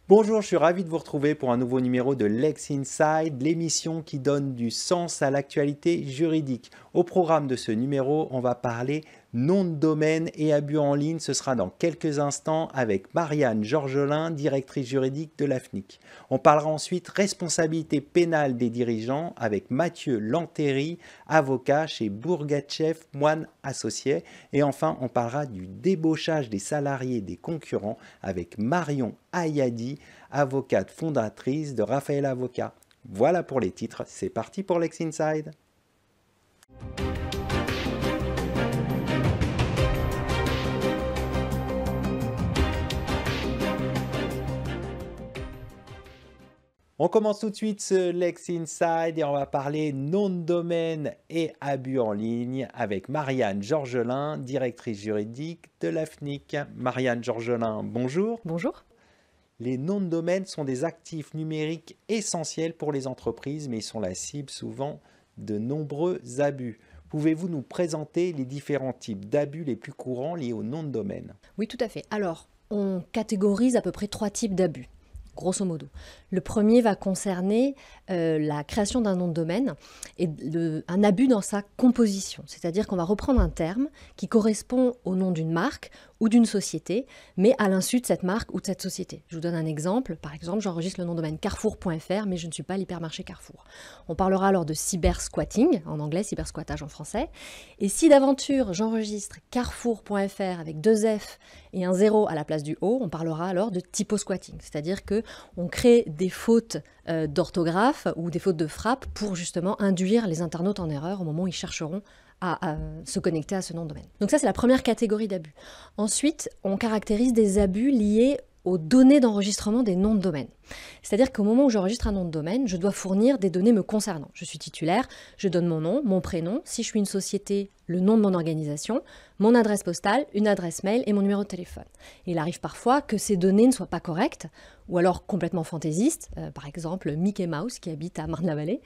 Bonjour, je suis ravi de vous retrouver pour un nouveau numéro de Lex Inside, l'émission qui donne du sens à l'actualité juridique. Au programme de ce numéro, on va parler nom de domaine et abus en ligne. Ce sera dans quelques instants avec Marianne Georgelin, directrice juridique de l'AFNIC. On parlera ensuite responsabilité pénale des dirigeants avec Mathieu Lantéry, avocat chez Bourgatchev Moine Associés. Et enfin, on parlera du débauchage des salariés des concurrents avec Marion Ayadi, avocate fondatrice de Raphaël Avocat. Voilà pour les titres, c'est parti pour Lex Inside. On commence tout de suite ce Lex Inside et on va parler nom de domaine et abus en ligne avec Marianne Georgelin, directrice juridique de l'AFNIC. Marianne Georgelin, bonjour. Bonjour. Les noms de domaine sont des actifs numériques essentiels pour les entreprises, mais ils sont la cible souvent de nombreux abus. Pouvez-vous nous présenter les différents types d'abus les plus courants liés au nom de domaine? Oui, tout à fait. Alors, on catégorise à peu près 3 types d'abus, grosso modo. Le premier va concerner la création d'un nom de domaine et un abus dans sa composition. C'est-à-dire qu'on va reprendre un terme qui correspond au nom d'une marque ou d'une société, mais à l'insu de cette marque ou de cette société. Je vous donne un exemple. Par exemple, j'enregistre le nom de domaine carrefour.fr, mais je ne suis pas l'hypermarché Carrefour. On parlera alors de cybersquatting, en anglais, cybersquattage en français. Et si d'aventure j'enregistre carrefour.fr avec 2 F et un 0 à la place du O, on parlera alors de typosquatting. C'est-à-dire qu'on crée des fautes d'orthographe ou des fautes de frappe pour justement induire les internautes en erreur au moment où ils chercheront à se connecter à ce nom de domaine. Donc ça, c'est la première catégorie d'abus. Ensuite, on caractérise des abus liés aux données d'enregistrement des noms de domaine. C'est-à-dire qu'au moment où j'enregistre un nom de domaine, je dois fournir des données me concernant. Je suis titulaire, je donne mon nom, mon prénom, si je suis une société, le nom de mon organisation, mon adresse postale, une adresse mail et mon numéro de téléphone. Et il arrive parfois que ces données ne soient pas correctes, ou alors complètement fantaisistes, par exemple Mickey Mouse qui habite à Marne-la-Vallée,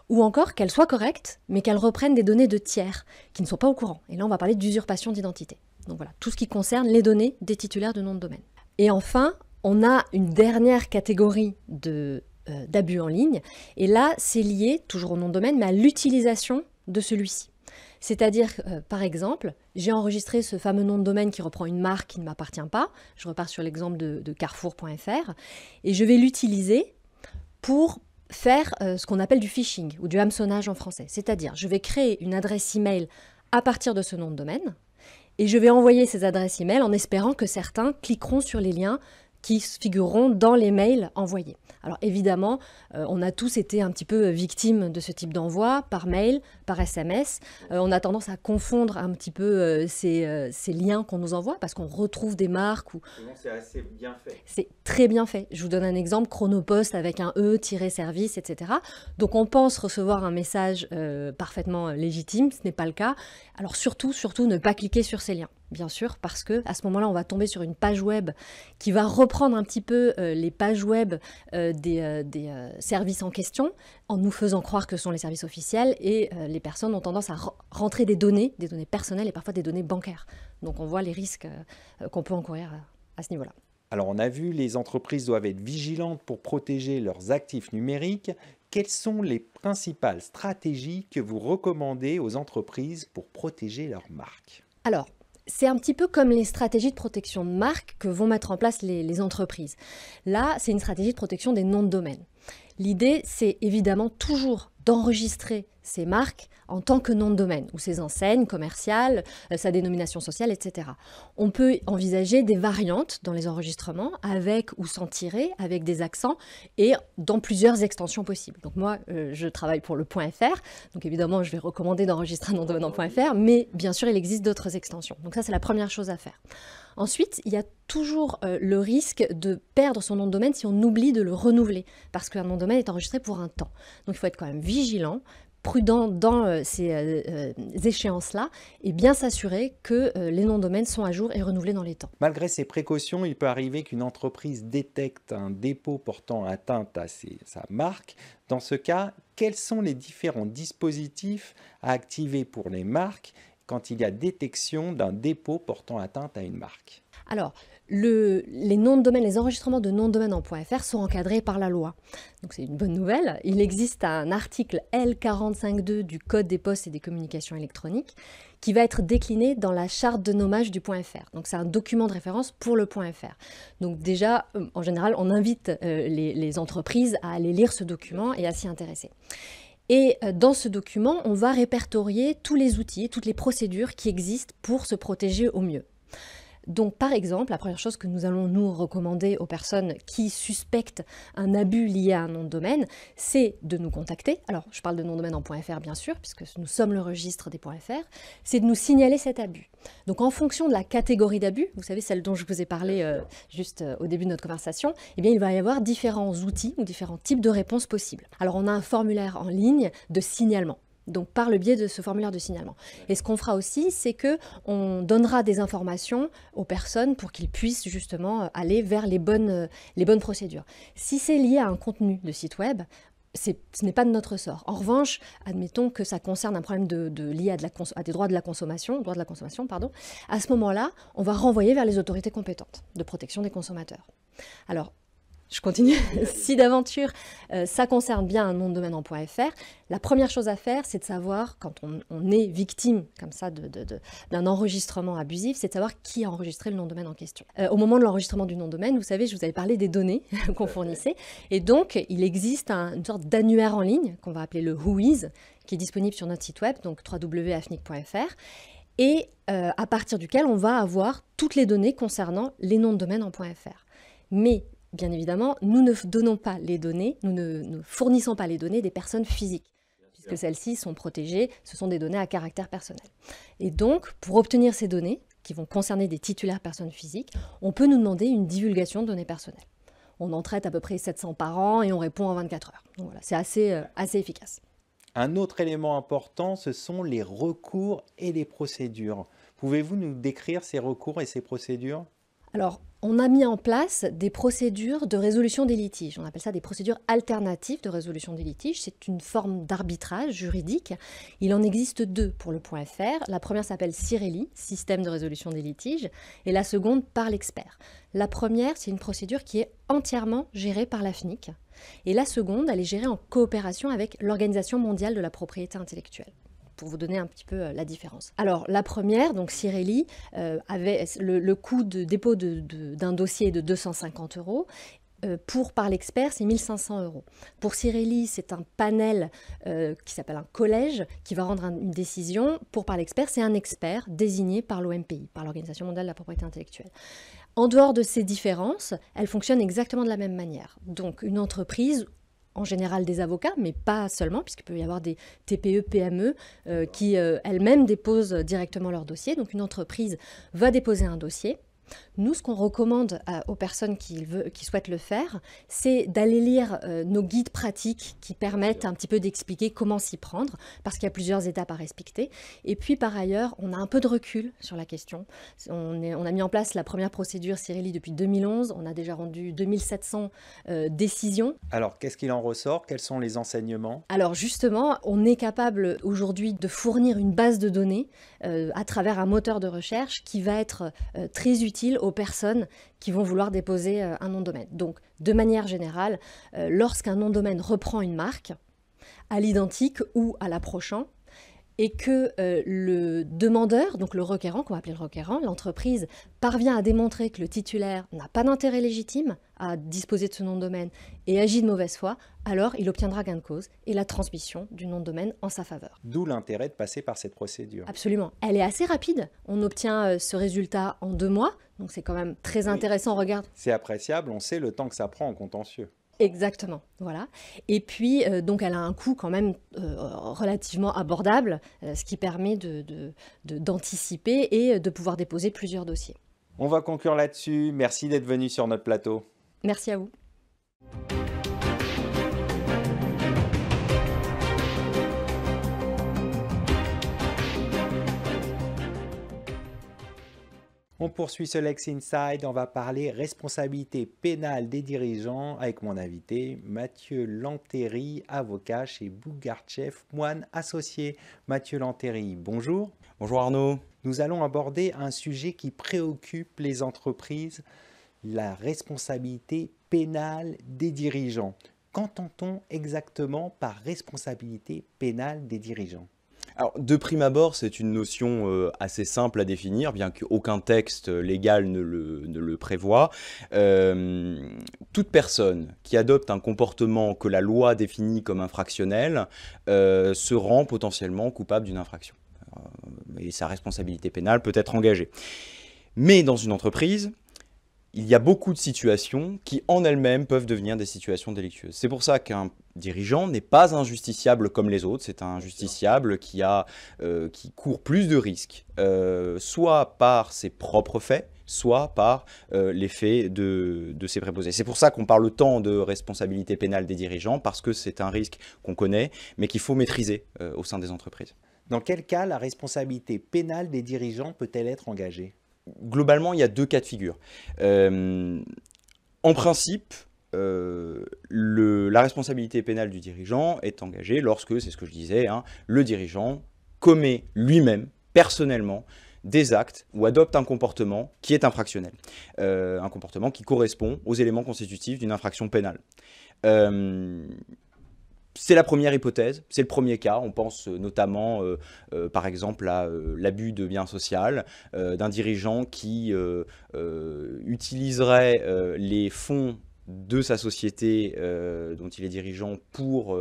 ou encore qu'elles soient correctes, mais qu'elles reprennent des données de tiers qui ne sont pas au courant. Et là, on va parler d'usurpation d'identité. Donc voilà, tout ce qui concerne les données des titulaires de nom de domaine. Et enfin, on a une dernière catégorie d'abus en ligne. Et là, c'est lié, toujours au nom de domaine, mais à l'utilisation de celui-ci. C'est-à-dire, par exemple, j'ai enregistré ce fameux nom de domaine qui reprend une marque qui ne m'appartient pas. Je repars sur l'exemple de carrefour.fr. Et je vais l'utiliser pour faire ce qu'on appelle du phishing ou du hameçonnage en français. C'est-à-dire, je vais créer une adresse email à partir de ce nom de domaine. Et je vais envoyer ces adresses email en espérant que certains cliqueront sur les liens qui figureront dans les mails envoyés. Alors évidemment, on a tous été un petit peu victimes de ce type d'envoi, par mail, par SMS. On a tendance à confondre un petit peu ces liens qu'on nous envoie parce qu'on retrouve des marques. Sinon, c'est assez bien fait. C'est très bien fait. Je vous donne un exemple, Chronopost avec un E-service, etc. Donc on pense recevoir un message parfaitement légitime, ce n'est pas le cas. Alors surtout, ne pas cliquer sur ces liens. Bien sûr, parce que à ce moment-là, on va tomber sur une page web qui va reprendre un petit peu les pages web des services en question, en nous faisant croire que ce sont les services officiels, et les personnes ont tendance à rentrer des données personnelles et parfois des données bancaires. Donc on voit les risques qu'on peut encourir à ce niveau-là. Alors on a vu, les entreprises doivent être vigilantes pour protéger leurs actifs numériques. Quelles sont les principales stratégies que vous recommandez aux entreprises pour protéger leurs marques? Alors, c'est un petit peu comme les stratégies de protection de marque que vont mettre en place les entreprises. Là, c'est une stratégie de protection des noms de domaine. L'idée, c'est évidemment toujours d'enregistrer ces marques en tant que nom de domaine, ou ses enseignes commerciales, sa dénomination sociale, etc. On peut envisager des variantes dans les enregistrements, avec ou sans tiret, avec des accents, et dans plusieurs extensions possibles. Donc moi, je travaille pour le .fr, donc évidemment, je vais recommander d'enregistrer un nom de domaine en .fr, mais bien sûr, il existe d'autres extensions. Donc ça, c'est la première chose à faire. Ensuite, il y a toujours le risque de perdre son nom de domaine si on oublie de le renouveler, parce qu'un nom de domaine est enregistré pour un temps. Donc il faut être quand même vigilant, prudent dans ces échéances-là, et bien s'assurer que les noms de domaine sont à jour et renouvelés dans les temps. Malgré ces précautions, il peut arriver qu'une entreprise détecte un dépôt portant atteinte à sa marque. Dans ce cas, quels sont les différents dispositifs à activer pour les marques quand il y a détection d'un dépôt portant atteinte à une marque? Alors, Les noms de domaine, les enregistrements de noms de domaine en .fr sont encadrés par la loi. Donc c'est une bonne nouvelle. Il existe un article L45.2 du Code des postes et des communications électroniques qui va être décliné dans la charte de nommage du .fr. Donc c'est un document de référence pour le .fr. Donc déjà, en général, on invite les entreprises à aller lire ce document et à s'y intéresser. Et dans ce document, on va répertorier tous les outils, toutes les procédures qui existent pour se protéger au mieux. Donc par exemple, la première chose que nous allons nous recommander aux personnes qui suspectent un abus lié à un nom de domaine, c'est de nous contacter. Alors je parle de nom de domaine en .fr bien sûr, puisque nous sommes le registre des .fr, c'est de nous signaler cet abus. Donc en fonction de la catégorie d'abus, vous savez celle dont je vous ai parlé juste au début de notre conversation, eh bien il va y avoir différents outils ou différents types de réponses possibles. Alors on a un formulaire en ligne de signalement. Donc par le biais de ce formulaire de signalement. Et ce qu'on fera aussi, c'est qu'on donnera des informations aux personnes pour qu'ils puissent justement aller vers les bonnes procédures. Si c'est lié à un contenu de site web, ce n'est pas de notre sort. En revanche, admettons que ça concerne un problème lié à des droits de la consommation, pardon. À ce moment-là, on va renvoyer vers les autorités compétentes de protection des consommateurs. Alors, je continue. Si d'aventure, ça concerne bien un nom de domaine en .fr, la première chose à faire, c'est de savoir, quand on est victime comme ça d'un enregistrement abusif, c'est de savoir qui a enregistré le nom de domaine en question. Au moment de l'enregistrement du nom de domaine, vous savez, je vous avais parlé des données qu'on fournissait. Et donc, il existe une sorte d'annuaire en ligne qu'on va appeler le Whois, qui est disponible sur notre site web, donc www.afnic.fr. Et à partir duquel on va avoir toutes les données concernant les noms de domaine en .fr. Mais bien évidemment, nous ne donnons pas les données, nous ne fournissons pas les données des personnes physiques, puisque celles-ci sont protégées, ce sont des données à caractère personnel. Et donc, pour obtenir ces données, qui vont concerner des titulaires personnes physiques, on peut nous demander une divulgation de données personnelles. On en traite à peu près 700 par an et on répond en 24 heures. Donc voilà, c'est assez efficace. Un autre élément important, ce sont les recours et les procédures. Pouvez-vous nous décrire ces recours et ces procédures ? Alors, on a mis en place des procédures de résolution des litiges. On appelle ça des procédures alternatives de résolution des litiges. C'est une forme d'arbitrage juridique. Il en existe deux pour le .fr. La première s'appelle Cireli, système de résolution des litiges, et la seconde par l'expert. La première, c'est une procédure qui est entièrement gérée par l'AFNIC. Et la seconde, elle est gérée en coopération avec l'Organisation mondiale de la propriété intellectuelle. Pour vous donner un petit peu la différence. Alors la première, donc Cireli, avait le coût de dépôt d'un dossier de 250 €. Pour par l'expert, c'est 1 500 €. Pour Cireli, c'est un panel qui s'appelle un collège qui va rendre une décision. Pour par l'expert, c'est un expert désigné par l'OMPI, par l'Organisation mondiale de la propriété intellectuelle. En dehors de ces différences, elles fonctionnent exactement de la même manière. Donc une entreprise, en général des avocats, mais pas seulement, puisqu'il peut y avoir des TPE, PME qui elles-mêmes déposent directement leur dossier. Donc une entreprise va déposer un dossier. Nous, ce qu'on recommande aux personnes qui souhaitent le faire, c'est d'aller lire nos guides pratiques qui permettent un petit peu d'expliquer comment s'y prendre, parce qu'il y a plusieurs étapes à respecter. Et puis, par ailleurs, on a un peu de recul sur la question. On a mis en place la première procédure Cireli depuis 2011. On a déjà rendu 2700 décisions. Alors, qu'est-ce qu'il en ressort? Quels sont les enseignements? Alors, justement, on est capable aujourd'hui de fournir une base de données à travers un moteur de recherche qui va être très utile aux personnes qui vont vouloir déposer un nom de domaine. Donc, de manière générale, lorsqu'un nom de domaine reprend une marque, à l'identique ou à l'approchant, et que le demandeur, donc le requérant, qu'on va appeler le requérant, l'entreprise, parvient à démontrer que le titulaire n'a pas d'intérêt légitime à disposer de ce nom de domaine et agit de mauvaise foi, alors il obtiendra gain de cause et la transmission du nom de domaine en sa faveur. D'où l'intérêt de passer par cette procédure. Absolument. Elle est assez rapide. On obtient ce résultat en 2 mois, donc c'est quand même très intéressant. Regarde. C'est appréciable, on sait le temps que ça prend en contentieux. Exactement, voilà. Et puis, donc, elle a un coût quand même relativement abordable, ce qui permet d'anticiper et de pouvoir déposer plusieurs dossiers. On va conclure là-dessus. Merci d'être venu sur notre plateau. Merci à vous. On poursuit ce Lex Inside, on va parler responsabilité pénale des dirigeants avec mon invité Mathieu Lantéry, avocat chez Bougartchev, moine associé. Mathieu Lantéry, bonjour. Bonjour Arnaud. nous allons aborder un sujet qui préoccupe les entreprises, la responsabilité pénale des dirigeants. Qu'entend-on exactement par responsabilité pénale des dirigeants? Alors, de prime abord, c'est une notion assez simple à définir, bien qu'aucun texte légal ne le prévoit. Toute personne qui adopte un comportement que la loi définit comme infractionnel se rend potentiellement coupable d'une infraction. Et sa responsabilité pénale peut être engagée. Mais dans une entreprise, il y a beaucoup de situations qui, en elles-mêmes, peuvent devenir des situations délictueuses. C'est pour ça qu'un dirigeant n'est pas un justiciable comme les autres. C'est un justiciable qui court plus de risques, soit par ses propres faits, soit par les faits de ses préposés. C'est pour ça qu'on parle tant de responsabilité pénale des dirigeants, parce que c'est un risque qu'on connaît, mais qu'il faut maîtriser au sein des entreprises. Dans quel cas la responsabilité pénale des dirigeants peut-elle être engagée? Globalement, il y a deux cas de figure. En principe, la responsabilité pénale du dirigeant est engagée lorsque, c'est ce que je disais, hein, le dirigeant commet lui-même, personnellement, des actes ou adopte un comportement qui est infractionnel. Un comportement qui correspond aux éléments constitutifs d'une infraction pénale. C'est la première hypothèse, c'est le premier cas. On pense notamment, par exemple, à l'abus de biens social d'un dirigeant qui utiliserait les fonds de sa société dont il est dirigeant pour,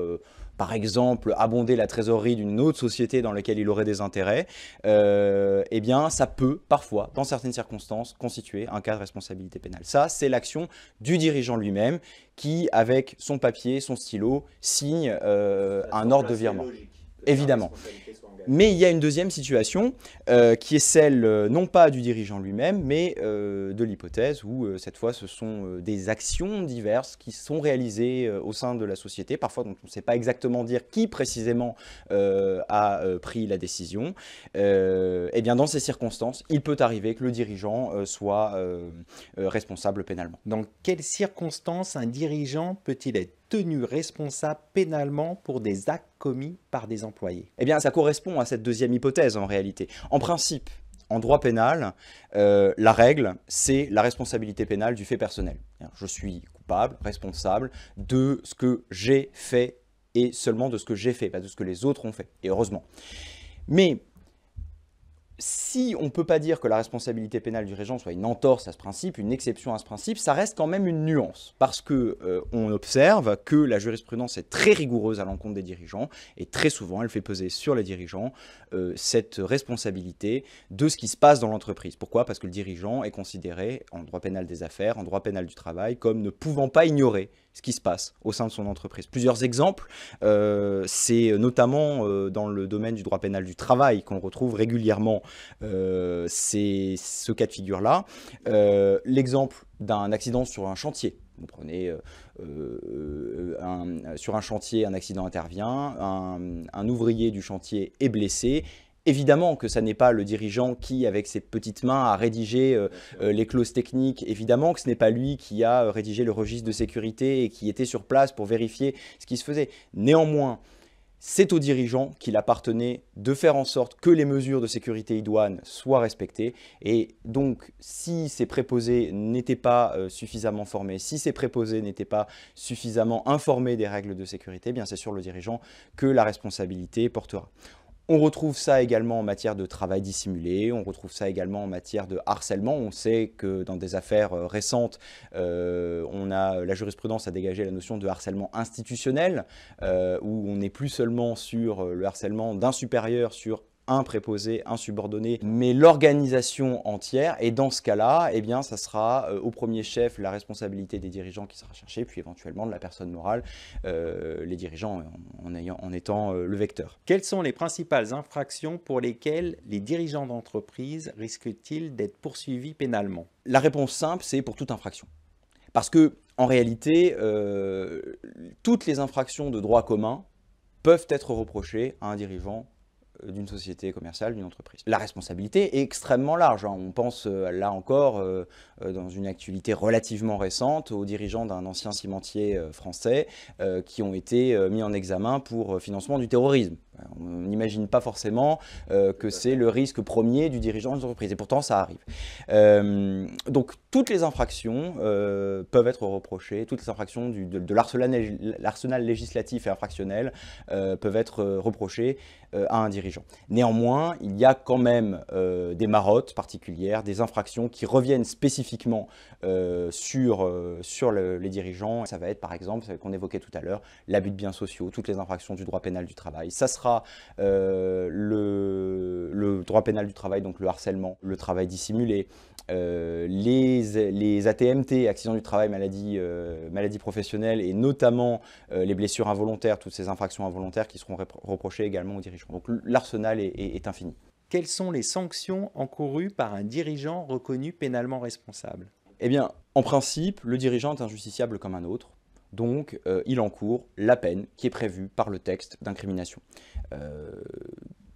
par exemple, abonder la trésorerie d'une autre société dans laquelle il aurait des intérêts. Eh bien, ça peut, parfois, dans certaines circonstances, constituer un cas de responsabilité pénale. Ça, c'est l'action du dirigeant lui-même qui, avec son papier, son stylo, signe un ordre de virement. Évidemment. Mais il y a une deuxième situation qui est celle non pas du dirigeant lui-même, mais de l'hypothèse où cette fois ce sont des actions diverses qui sont réalisées au sein de la société, parfois dont on ne sait pas exactement dire qui précisément a pris la décision. Et bien dans ces circonstances, il peut arriver que le dirigeant soit responsable pénalement. Dans quelles circonstances un dirigeant peut-il être tenu responsable pénalement pour des actes commis par des employés? Eh bien, ça correspond à cette deuxième hypothèse en réalité. En principe, en droit pénal, la règle, c'est la responsabilité pénale du fait personnel. Je suis coupable, responsable de ce que j'ai fait et seulement de ce que j'ai fait, pas de ce que les autres ont fait, et heureusement. Mais si on ne peut pas dire que la responsabilité pénale du dirigeant soit une entorse à ce principe, une exception à ce principe, ça reste quand même une nuance. Parce qu'on observe que la jurisprudence est très rigoureuse à l'encontre des dirigeants et très souvent elle fait peser sur les dirigeants cette responsabilité de ce qui se passe dans l'entreprise. Pourquoi? Parce que le dirigeant est considéré en droit pénal des affaires, en droit pénal du travail, comme ne pouvant pas ignorer ce qui se passe au sein de son entreprise. Plusieurs exemples, c'est notamment dans le domaine du droit pénal du travail qu'on retrouve régulièrement c'est ce cas de figure-là. L'exemple d'un accident sur un chantier. Vous prenez sur un chantier, un accident intervient, un ouvrier du chantier est blessé. Évidemment que ça n'est pas le dirigeant qui, avec ses petites mains, a rédigé les clauses techniques. Évidemment que ce n'est pas lui qui a rédigé le registre de sécurité et qui était sur place pour vérifier ce qui se faisait. Néanmoins, c'est au dirigeant qu'il appartenait de faire en sorte que les mesures de sécurité idoines soient respectées. Et donc, si ces préposés n'étaient pas suffisamment formés, si ces préposés n'étaient pas suffisamment informés des règles de sécurité, eh bien c'est sur le dirigeant que la responsabilité portera. On retrouve ça également en matière de travail dissimulé, on retrouve ça également en matière de harcèlement. On sait que dans des affaires récentes, la jurisprudence a dégagé la notion de harcèlement institutionnel, où on n'est plus seulement sur le harcèlement d'un supérieur sur un préposé, un subordonné, mais l'organisation entière. Et dans ce cas-là, eh bien, ça sera au premier chef la responsabilité des dirigeants qui sera cherchée, puis éventuellement de la personne morale, les dirigeants en étant le vecteur. Quelles sont les principales infractions pour lesquelles les dirigeants d'entreprise risquent-ils d'être poursuivis pénalement? La réponse simple, c'est pour toute infraction. Parce que, en réalité, toutes les infractions de droit commun peuvent être reprochées à un dirigeant d'une société commerciale, d'une entreprise. La responsabilité est extrêmement large. On pense là encore, dans une actualité relativement récente, aux dirigeants d'un ancien cimentier français qui ont été mis en examen pour financement du terrorisme. On n'imagine pas forcément que c'est le risque premier du dirigeant d'une entreprise, et pourtant ça arrive. Donc toutes les infractions peuvent être reprochées, toutes les infractions de l'arsenal législatif et infractionnel peuvent être reprochées à un dirigeant. Néanmoins, il y a quand même des marottes particulières, des infractions qui reviennent spécifiquement sur les dirigeants. Ça va être par exemple, ce qu'on évoquait tout à l'heure, l'abus de biens sociaux, toutes les infractions du droit pénal du travail. Ça sera le droit pénal du travail, donc le harcèlement, le travail dissimulé, les ATMT, accidents du travail, maladies professionnelles, et notamment les blessures involontaires, toutes ces infractions involontaires qui seront reprochées également aux dirigeants. Donc l'arsenal est infini. Quelles sont les sanctions encourues par un dirigeant reconnu pénalement responsable? Eh bien, en principe, le dirigeant est injusticiable comme un autre. Donc, il encourt la peine qui est prévue par le texte d'incrimination.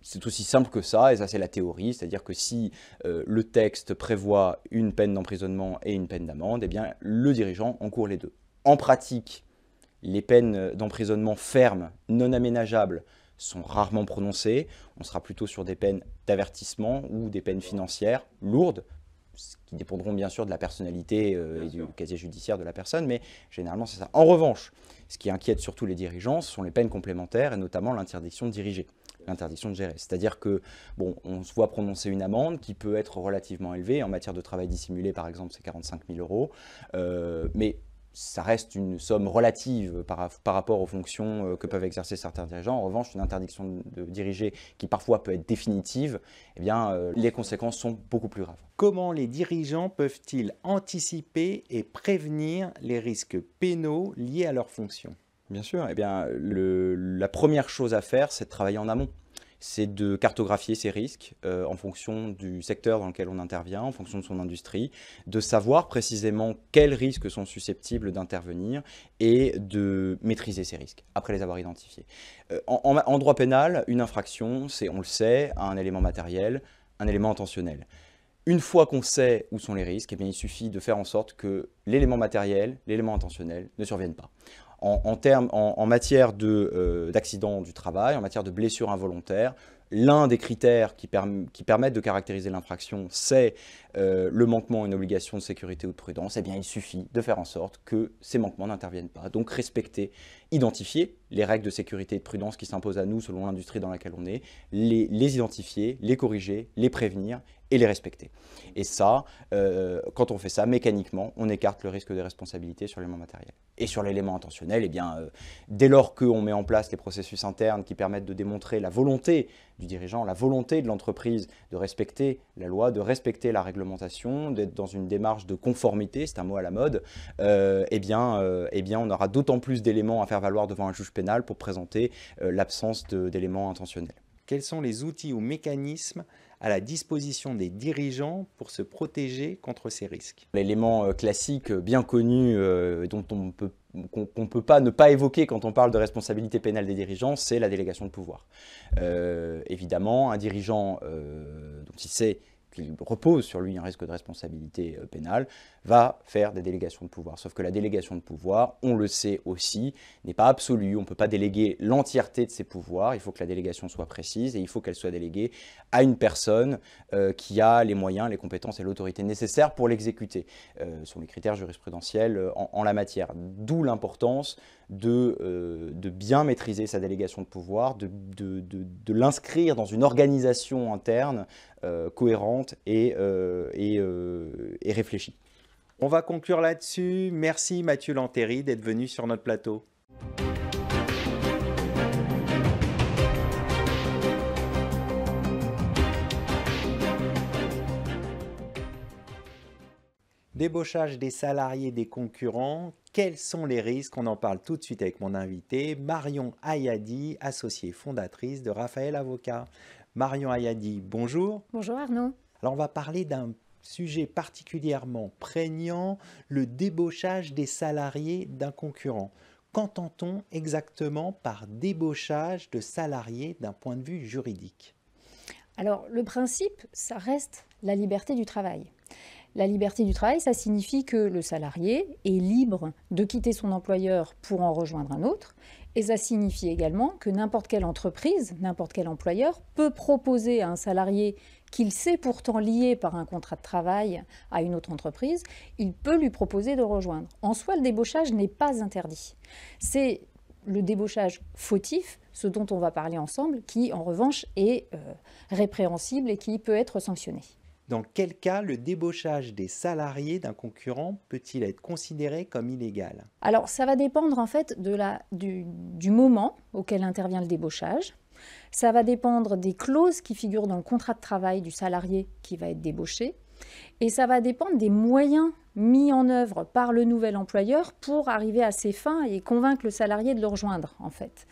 C'est aussi simple que ça, et ça c'est la théorie, c'est-à-dire que si le texte prévoit une peine d'emprisonnement et une peine d'amende, eh bien le dirigeant encourt les deux. En pratique, les peines d'emprisonnement fermes, non aménageables, sont rarement prononcées. On sera plutôt sur des peines d'avertissement ou des peines financières lourdes, qui dépendront bien sûr de la personnalité et du casier judiciaire de la personne, mais généralement c'est ça. En revanche, ce qui inquiète surtout les dirigeants, ce sont les peines complémentaires et notamment l'interdiction de diriger, l'interdiction de gérer. C'est-à-dire que, bon, on se voit prononcer une amende qui peut être relativement élevée. En matière de travail dissimulé, par exemple, c'est 45 000 €, mais ça reste une somme relative par rapport aux fonctions que peuvent exercer certains dirigeants. En revanche, une interdiction de diriger qui parfois peut être définitive, eh bien, les conséquences sont beaucoup plus graves. Comment les dirigeants peuvent-ils anticiper et prévenir les risques pénaux liés à leurs fonctions? Bien sûr, eh bien, la première chose à faire, c'est de travailler en amont. C'est de cartographier ses risques en fonction du secteur dans lequel on intervient, en fonction de son industrie, de savoir précisément quels risques sont susceptibles d'intervenir et de maîtriser ces risques après les avoir identifiés. En droit pénal, une infraction, c'est, on le sait, un élément matériel, un élément intentionnel. Une fois qu'on sait où sont les risques, eh bien, il suffit de faire en sorte que l'élément matériel, l'élément intentionnel ne surviennent pas. En matière d'accident du travail, en matière de blessures involontaires, l'un des critères qui permettent de caractériser l'infraction, c'est le manquement à une obligation de sécurité ou de prudence. Eh bien, il suffit de faire en sorte que ces manquements n'interviennent pas. Donc, identifier les règles de sécurité et de prudence qui s'imposent à nous selon l'industrie dans laquelle on est, les identifier, les corriger, les prévenir et les respecter. Et ça, quand on fait ça, mécaniquement, on écarte le risque de responsabilité sur l'élément matériel. Et sur l'élément intentionnel, eh bien, dès lors qu'on met en place les processus internes qui permettent de démontrer la volonté du dirigeant, la volonté de l'entreprise de respecter la loi, de respecter la réglementation, d'être dans une démarche de conformité, c'est un mot à la mode, eh bien, on aura d'autant plus d'éléments à faire valoir devant un juge pénal pour présenter l'absence d'éléments intentionnels. Quels sont les outils ou mécanismes à la disposition des dirigeants pour se protéger contre ces risques? L'élément classique, bien connu, dont qu'on ne peut pas ne pas évoquer quand on parle de responsabilité pénale des dirigeants, c'est la délégation de pouvoir. Évidemment, un dirigeant dont il sait qu'il repose sur lui un risque de responsabilité pénale, va faire des délégations de pouvoir. Sauf que la délégation de pouvoir, on le sait aussi, n'est pas absolue. On ne peut pas déléguer l'entièreté de ses pouvoirs. Il faut que la délégation soit précise et il faut qu'elle soit déléguée à une personne qui a les moyens, les compétences et l'autorité nécessaires pour l'exécuter. Sur les critères jurisprudentiels en la matière. D'où l'importance de bien maîtriser sa délégation de pouvoir, de l'inscrire dans une organisation interne cohérente et réfléchie. On va conclure là-dessus. Merci Mathieu Lantéry d'être venu sur notre plateau. Débauchage des salariés des concurrents, quels sont les risques? On en parle tout de suite avec mon invité, Marion Ayadi, associée fondatrice de Raphaël Avocat. Marion Ayadi, bonjour. Bonjour Arnaud. Alors on va parler d'un sujet particulièrement prégnant, le débauchage des salariés d'un concurrent. Qu'entend-on exactement par débauchage de salariés d'un point de vue juridique? Alors le principe, ça reste la liberté du travail. La liberté du travail, ça signifie que le salarié est libre de quitter son employeur pour en rejoindre un autre Et ça signifie également que n'importe quelle entreprise, n'importe quel employeur peut proposer à un salarié qu'il sait pourtant lié par un contrat de travail à une autre entreprise, il peut lui proposer de rejoindre. En soi, le débauchage n'est pas interdit. C'est le débauchage fautif, ce dont on va parler ensemble, qui en revanche est répréhensible et qui peut être sanctionné. Dans quel cas le débauchage des salariés d'un concurrent peut-il être considéré comme illégal? Alors ça va dépendre en fait du moment auquel intervient le débauchage. Ça va dépendre des clauses qui figurent dans le contrat de travail du salarié qui va être débauché. Et ça va dépendre des moyens mis en œuvre par le nouvel employeur pour arriver à ses fins et convaincre le salarié de le rejoindre, en fait.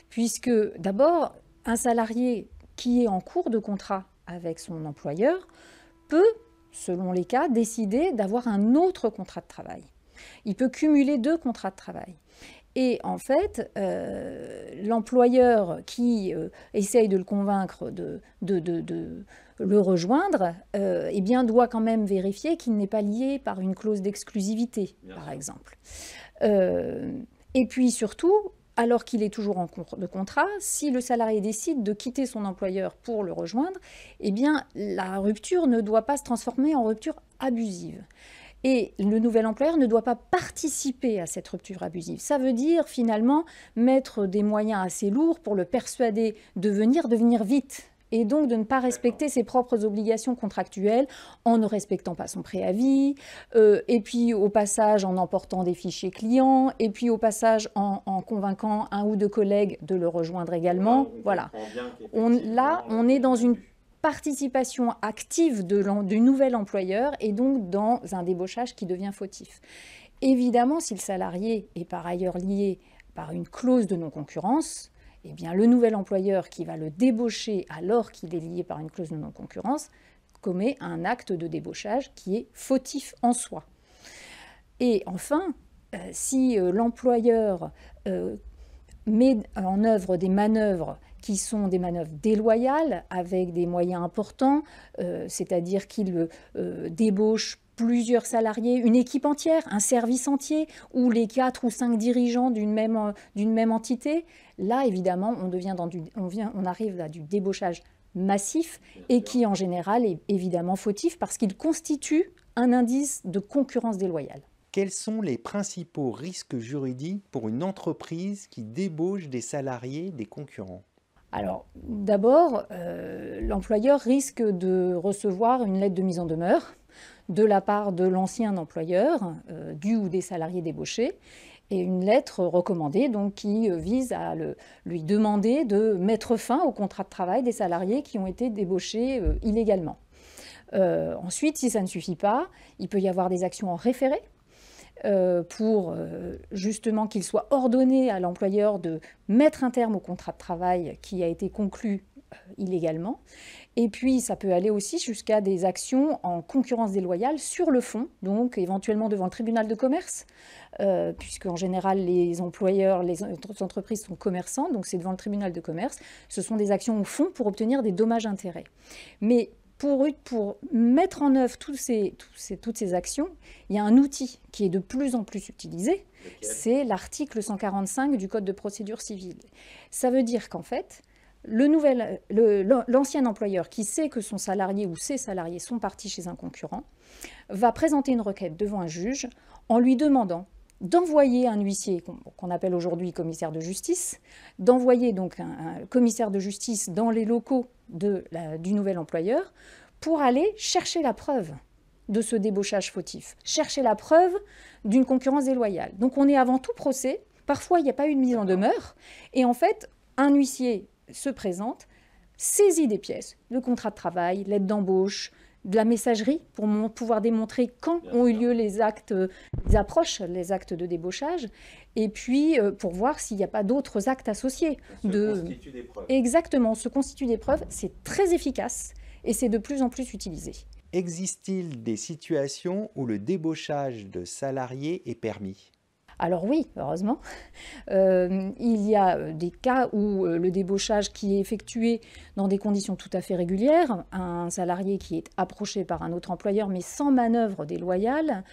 Puisque, d'abord, un salarié qui est en cours de contrat avec son employeur peut, selon les cas, décider d'avoir un autre contrat de travail. Il peut cumuler 2 contrats de travail. Et en fait, l'employeur qui essaye de le convaincre de le rejoindre, eh bien, doit quand même vérifier qu'il n'est pas lié par une clause d'exclusivité, par exemple. Et puis surtout, alors qu'il est toujours en cours de contrat, si le salarié décide de quitter son employeur pour le rejoindre, eh bien, la rupture ne doit pas se transformer en rupture abusive. Et le nouvel employeur ne doit pas participer à cette rupture abusive. Ça veut dire finalement mettre des moyens assez lourds pour le persuader de venir vite et donc de ne pas respecter ses propres obligations contractuelles en ne respectant pas son préavis, et puis au passage en emportant des fichiers clients, et puis au passage en convainquant un ou 2 collègues de le rejoindre également. Voilà. Là, on est dans une participation active du nouvel employeur et donc dans un débauchage qui devient fautif. Évidemment, si le salarié est par ailleurs lié par une clause de non-concurrence, eh bien, le nouvel employeur qui va le débaucher alors qu'il est lié par une clause de non-concurrence commet un acte de débauchage qui est fautif en soi. Et enfin, si l'employeur met en œuvre des manœuvres qui sont des manœuvres déloyales avec des moyens importants, c'est-à-dire qu'il débauche plusieurs salariés, une équipe entière, un service entier, ou les 4 ou 5 dirigeants d'une même entité, là évidemment on arrive à du débauchage massif et qui en général est évidemment fautif parce qu'il constitue un indice de concurrence déloyale. Quels sont les principaux risques juridiques pour une entreprise qui débauche des salariés des concurrents? Alors, d'abord, l'employeur risque de recevoir une lettre de mise en demeure de la part de l'ancien employeur, du ou des salariés débauchés, et une lettre recommandée donc, qui vise à lui demander de mettre fin au contrat de travail des salariés qui ont été débauchés illégalement. Ensuite, si ça ne suffit pas, il peut y avoir des actions en référé, pour justement qu'il soit ordonné à l'employeur de mettre un terme au contrat de travail qui a été conclu illégalement. Et puis, ça peut aller aussi jusqu'à des actions en concurrence déloyale sur le fond, donc éventuellement devant le tribunal de commerce, puisque en général, les employeurs, les entreprises sont commerçants, donc c'est devant le tribunal de commerce. Ce sont des actions au fond pour obtenir des dommages-intérêts. Mais pour mettre en œuvre toutes ces actions, il y a un outil qui est de plus en plus utilisé, c'est l'article 145 du Code de procédure civile. Ça veut dire qu'en fait, l'ancien employeur qui sait que son salarié ou ses salariés sont partis chez un concurrent va présenter une requête devant un juge en lui demandant d'envoyer un huissier, qu'on appelle aujourd'hui commissaire de justice, d'envoyer donc un commissaire de justice dans les locaux du nouvel employeur pour aller chercher la preuve de ce débauchage fautif, chercher la preuve d'une concurrence déloyale. Donc on est avant tout procès, parfois il n'y a pas eu de mise en demeure, et en fait un huissier se présente, saisit des pièces, le contrat de travail, l'aide d'embauche, de la messagerie pour pouvoir démontrer quand ont eu lieu les actes, les approches, les actes de débauchage, et puis pour voir s'il n'y a pas d'autres actes associés. Constitue des preuves. Exactement, se constitue des preuves, c'est très efficace et c'est de plus en plus utilisé. Existe-t-il des situations où le débauchage de salariés est permis? Alors oui, heureusement. Il y a des cas où le débauchage qui est effectué dans des conditions tout à fait régulières, un salarié qui est approché par un autre employeur mais sans manœuvre déloyale,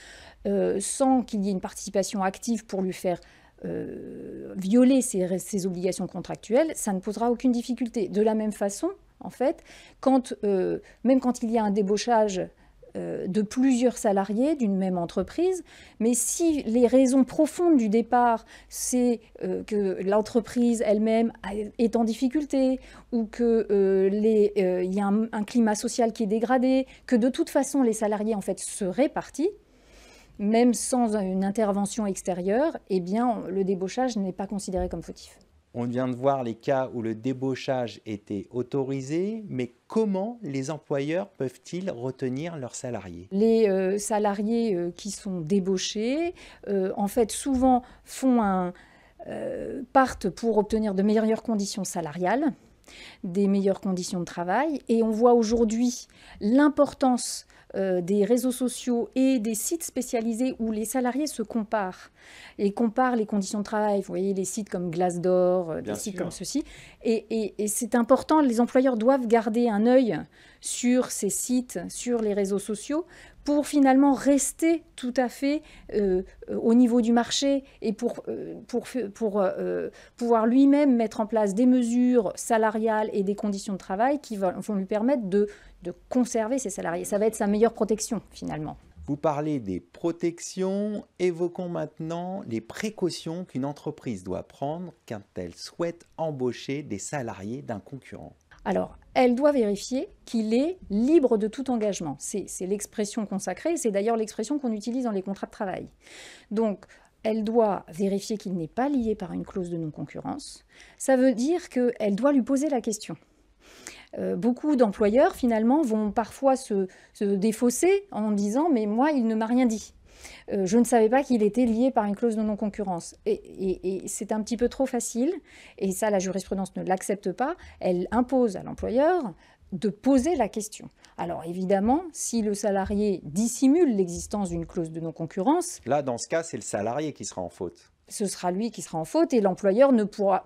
sans qu'il y ait une participation active pour lui faire violer ses obligations contractuelles, ça ne posera aucune difficulté. De la même façon, en fait, même quand il y a un débauchage de plusieurs salariés d'une même entreprise, mais si les raisons profondes du départ, c'est que l'entreprise elle-même est en difficulté ou qu'il y a un climat social qui est dégradé, que de toute façon les salariés en fait seraient partis, même sans une intervention extérieure, eh bien le débauchage n'est pas considéré comme fautif. On vient de voir les cas où le débauchage était autorisé, mais comment les employeurs peuvent-ils retenir leurs salariés? Les salariés qui sont débauchés, en fait, souvent partent pour obtenir de meilleures conditions salariales, des meilleures conditions de travail. Et on voit aujourd'hui l'importance des réseaux sociaux et des sites spécialisés où les salariés se comparent et comparent les conditions de travail. Vous voyez les sites comme Glassdoor, des sites comme ceux-ci. Et c'est important, les employeurs doivent garder un œil sur ces sites, sur les réseaux sociaux, pour finalement rester tout à fait au niveau du marché et pour pouvoir lui-même mettre en place des mesures salariales et des conditions de travail qui vont lui permettre de conserver ses salariés. Ça va être sa meilleure protection finalement. Vous parlez des protections, évoquons maintenant les précautions qu'une entreprise doit prendre quand elle souhaite embaucher des salariés d'un concurrent. Alors, elle doit vérifier qu'il est libre de tout engagement. C'est l'expression consacrée, c'est d'ailleurs l'expression qu'on utilise dans les contrats de travail. Donc, elle doit vérifier qu'il n'est pas lié par une clause de non-concurrence. Ça veut dire qu'elle doit lui poser la question. Beaucoup d'employeurs, finalement, vont parfois se défausser en disant « mais moi, il ne m'a rien dit ». Je ne savais pas qu'il était lié par une clause de non-concurrence. Et c'est un petit peu trop facile, et ça, la jurisprudence ne l'accepte pas. Elle impose à l'employeur de poser la question. Alors évidemment, si le salarié dissimule l'existence d'une clause de non-concurrence... Là, dans ce cas, c'est le salarié qui sera en faute. Ce sera lui qui sera en faute et l'employeur ne pourra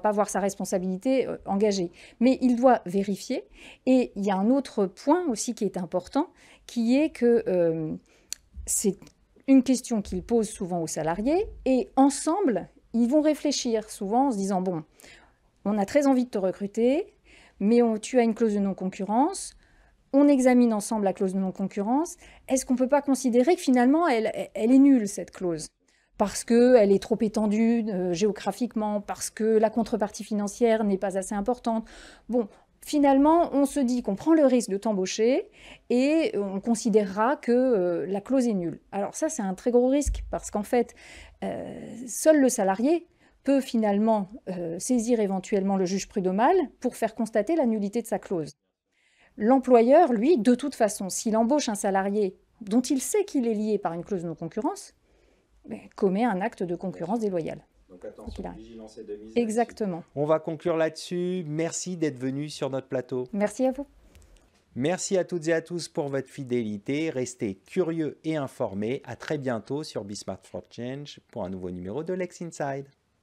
pas voir sa responsabilité engagée. Mais il doit vérifier. Et il y a un autre point aussi qui est important, qui est que c'est une question qu'il pose souvent aux salariés. Et ensemble, ils vont réfléchir souvent en se disant « bon, on a très envie de te recruter, mais tu as une clause de non-concurrence. On examine ensemble la clause de non-concurrence. Est-ce qu'on ne peut pas considérer que finalement, elle est nulle, cette clause ? Parce qu'elle est trop étendue géographiquement, parce que la contrepartie financière n'est pas assez importante. Bon, finalement, on se dit qu'on prend le risque de t'embaucher et on considérera que la clause est nulle. Alors ça, c'est un très gros risque, parce qu'en fait, seul le salarié peut finalement saisir éventuellement le juge prud'homal pour faire constater la nullité de sa clause. L'employeur, lui, de toute façon, s'il embauche un salarié dont il sait qu'il est lié par une clause de non-concurrence, commet un acte de concurrence déloyale. Donc attention, vigilance et de mise. Exactement. On va conclure là-dessus. Merci d'être venu sur notre plateau. Merci à vous. Merci à toutes et à tous pour votre fidélité. Restez curieux et informés. À très bientôt sur Be Smart for Change pour un nouveau numéro de Lex Inside.